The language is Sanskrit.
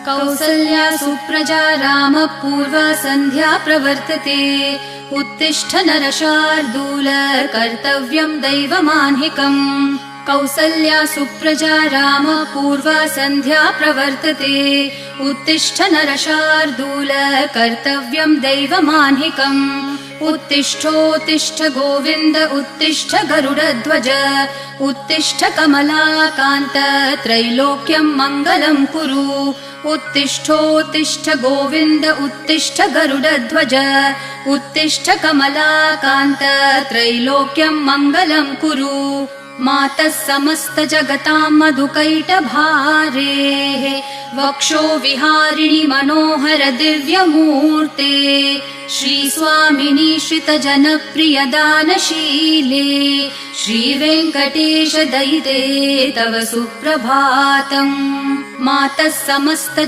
कौसल्या सुप्रजा रामपूर्वा सन्ध्या प्रवर्तते। उत्तिष्ठ नरशार्दूल कर्तव्यं दैवमान्हिकम्। कौसल्या सुप्रजा रामपूर्वा सन्ध्या प्रवर्तते। उत्तिष्ठ नरशार्दूल कर्तव्यं दैवमान्हिकम्। उत्तिष्ठोत्तिष्ठ गोविन्द उत्तिष्ठ गरुडध्वज। उत्तिष्ठ कमलाकान्त त्रैलोक्यं मङ्गलं कुरु। उत्तिष्ठोत्तिष्ठ गोविन्द उत्तिष्ठ गरुडध्वज। उत्तिष्ठ कमलाकान्त त्रैलोक्यं मङ्गलं कुरु। मातः समस्त जगतां मधुकैटभारेः वक्षो विहारिणि मनोहर दिव्यमूर्ते। श्रीस्वामिनि श्रितजनप्रिय दानशीले श्रीवेङ्कटेश दयिते तव सुप्रभातम्। मातः समस्त